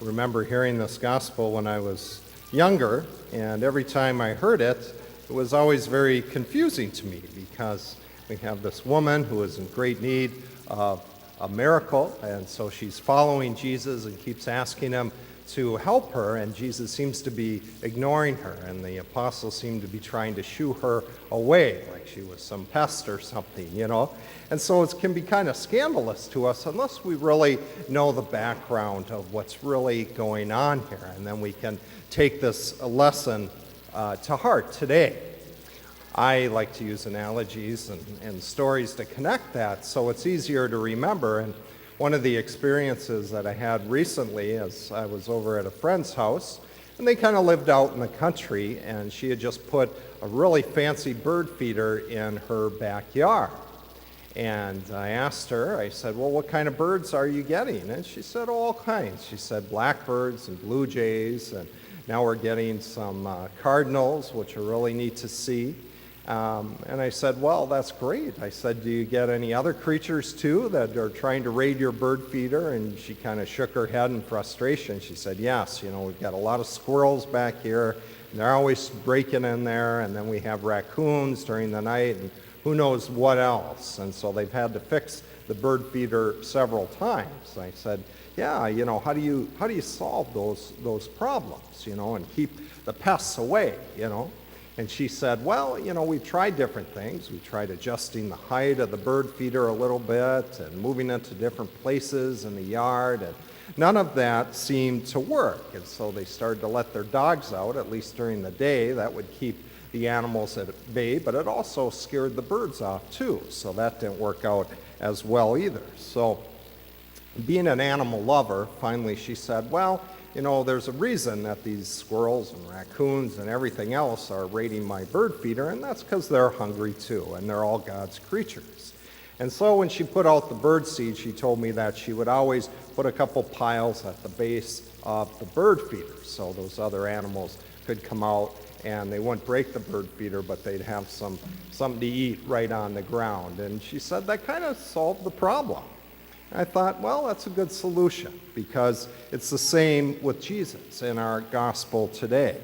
remember hearing this gospel when I was younger, and every time I heard it, it was always very confusing to me because we have this woman who is in great need of a miracle, and so she's following Jesus and keeps asking him to help her, and Jesus seems to be ignoring her, and the apostles seem to be trying to shoo her away like she was some pest or something, And so it can be kind of scandalous to us unless we really know the background of what's really going on here, and then we can take this lesson to heart today. I like to use analogies and stories to connect that so it's easier to remember. And one of the experiences that I had recently is I was over at a friend's house, and they kind of lived out in the country, and she had just put a really fancy bird feeder in her backyard. And I asked her, I said, well, what kind of birds are you getting? And she said, oh, all kinds. She said blackbirds and blue jays, and now we're getting some cardinals, which are really neat to see. And I said, well, that's great. I said, do you get any other creatures too that are trying to raid your bird feeder? And she kind of shook her head in frustration. She said, yes, we've got a lot of squirrels back here, and they're always breaking in there, and then we have raccoons during the night, and who knows what else. And so they've had to fix the bird feeder several times. I said, yeah, how do you solve those problems, and keep the pests away, And she said, well, we've tried different things. We tried adjusting the height of the bird feeder a little bit and moving it to different places in the yard, and none of that seemed to work. And so they started to let their dogs out, at least during the day. That would keep the animals at bay, but it also scared the birds off too. So that didn't work out as well either. So being an animal lover, finally she said, well, there's a reason that these squirrels and raccoons and everything else are raiding my bird feeder, and that's because they're hungry too, and they're all God's creatures. And so when she put out the bird seed, she told me that she would always put a couple piles at the base of the bird feeder so those other animals could come out and they wouldn't break the bird feeder, but they'd have something to eat right on the ground. And she said that kind of solved the problem. I thought, well, that's a good solution because it's the same with Jesus in our gospel today.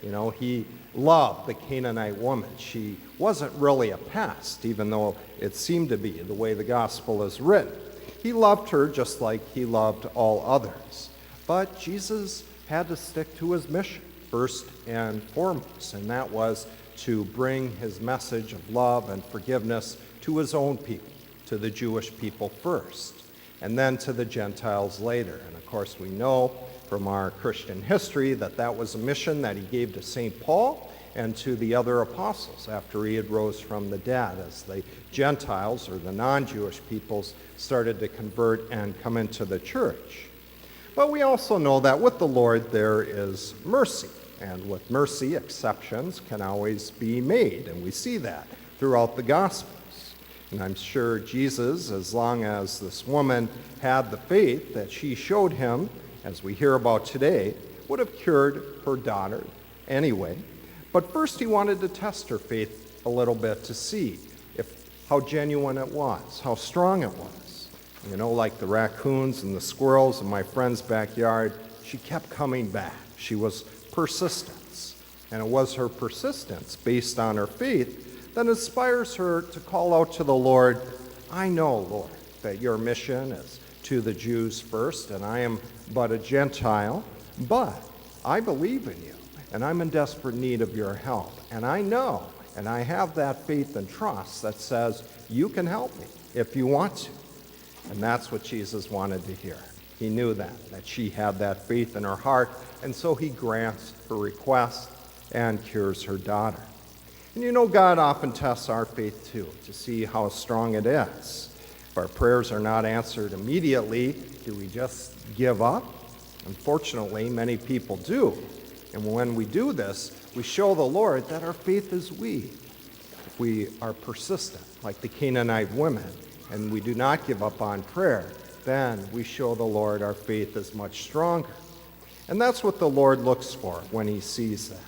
He loved the Canaanite woman. She wasn't really a pest, even though it seemed to be the way the gospel is written. He loved her just like he loved all others. But Jesus had to stick to his mission first and foremost, and that was to bring his message of love and forgiveness to his own people, to the Jewish people first, and then to the Gentiles later. And of course, we know from our Christian history that was a mission that he gave to St. Paul and to the other apostles after he had rose from the dead, as the Gentiles, or the non-Jewish peoples, started to convert and come into the church. But we also know that with the Lord there is mercy, and with mercy, exceptions can always be made, and we see that throughout the Gospels. And I'm sure Jesus, as long as this woman had the faith that she showed him, as we hear about today, would have cured her daughter anyway. But first he wanted to test her faith a little bit to see how genuine it was, how strong it was. Like the raccoons and the squirrels in my friend's backyard, she kept coming back. She was persistence. And it was her persistence based on her faith that inspires her to call out to the Lord, I know, Lord, that your mission is to the Jews first, and I am but a Gentile, but I believe in you, and I'm in desperate need of your help. And I know, and I have that faith and trust that says, you can help me if you want to. And that's what Jesus wanted to hear. He knew that she had that faith in her heart, and so he grants her request and cures her daughter. And God often tests our faith too, to see how strong it is. If our prayers are not answered immediately, do we just give up? Unfortunately, many people do. And when we do this, we show the Lord that our faith is weak. If we are persistent, like the Canaanite women, and we do not give up on prayer, then we show the Lord our faith is much stronger. And that's what the Lord looks for when he sees that.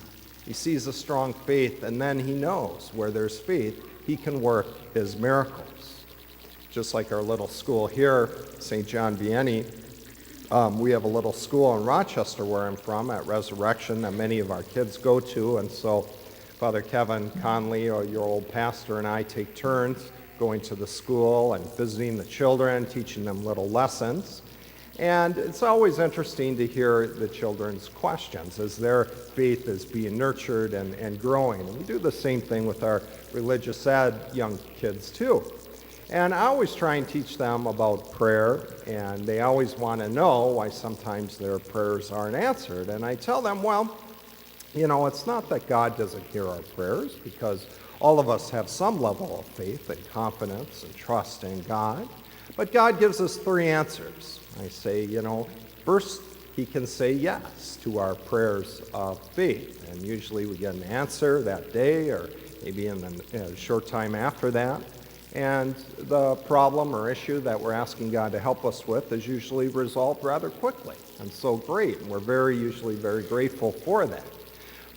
He sees a strong faith, and then he knows where there's faith, he can work his miracles. Just like our little school here, St. John Vianney, We have a little school in Rochester where I'm from at Resurrection that many of our kids go to, and so Father Kevin Conley, or your old pastor, and I take turns going to the school and visiting the children, teaching them little lessons. And it's always interesting to hear the children's questions as their faith is being nurtured and growing. And we do the same thing with our religious ed young kids too. And I always try and teach them about prayer, and they always want to know why sometimes their prayers aren't answered. And I tell them, well, you know, it's not that God doesn't hear our prayers, because all of us have some level of faith and confidence and trust in God. But God gives us three answers. I say, you know, first, he can say yes to our prayers of faith. And usually we get an answer that day or maybe in a short time after that. And the problem or issue that we're asking God to help us with is usually resolved rather quickly. And so great. And we're usually very grateful for that.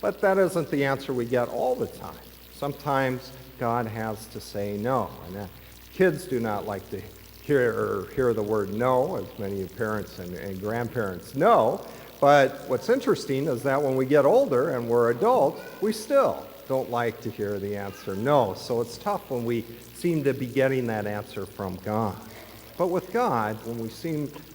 But that isn't the answer we get all the time. Sometimes God has to say no. And kids do not like to hear the word no, as many parents and grandparents know. But what's interesting is that when we get older and we're adults, we still don't like to hear the answer no. So it's tough when we seem to be getting that answer from God. But with God,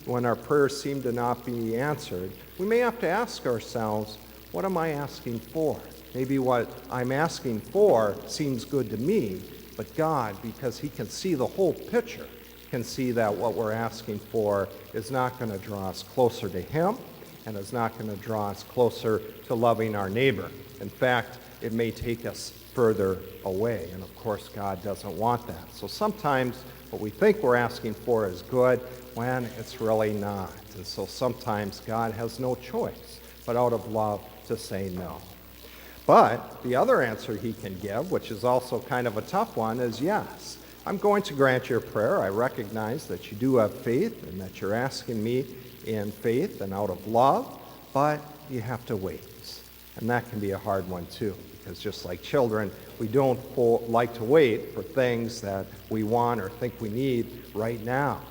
when our prayers seem to not be answered, we may have to ask ourselves, what am I asking for? Maybe what I'm asking for seems good to me, but God, because he can see the whole picture, can see that what we're asking for is not going to draw us closer to him and is not going to draw us closer to loving our neighbor. In fact, it may take us further away, and of course God doesn't want that. So sometimes what we think we're asking for is good when it's really not. And so sometimes God has no choice but out of love to say no. But the other answer he can give, which is also kind of a tough one, is yes. I'm going to grant your prayer. I recognize that you do have faith and that you're asking me in faith and out of love, but you have to wait. And that can be a hard one too, because just like children, we don't like to wait for things that we want or think we need right now.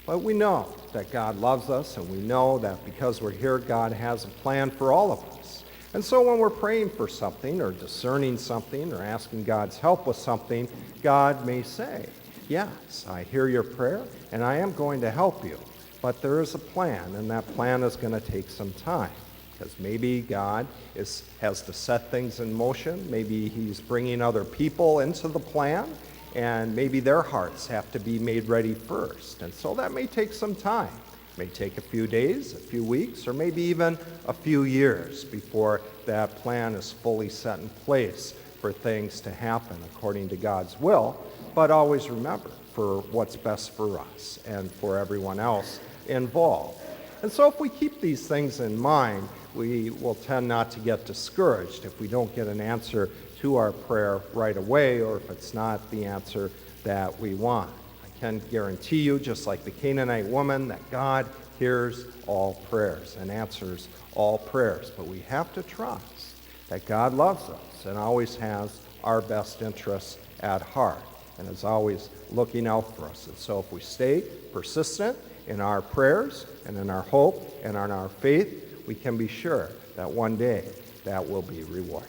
But we know that God loves us, and we know that because we're here, God has a plan for all of us. And so when we're praying for something or discerning something or asking God's help with something, God may say, yes, I hear your prayer and I am going to help you. But there is a plan, and that plan is going to take some time. Because maybe God has to set things in motion. Maybe he's bringing other people into the plan, and maybe their hearts have to be made ready first. And so that may take some time. It may take a few days, a few weeks, or maybe even a few years before that plan is fully set in place for things to happen according to God's will. But always remember, for what's best for us and for everyone else involved. And so if we keep these things in mind, we will tend not to get discouraged if we don't get an answer to our prayer right away, or if it's not the answer that we want. I can guarantee you, just like the Canaanite woman, that God hears all prayers and answers all prayers. But we have to trust that God loves us and always has our best interests at heart and is always looking out for us. And so if we stay persistent in our prayers and in our hope and in our faith, we can be sure that one day that will be rewarded.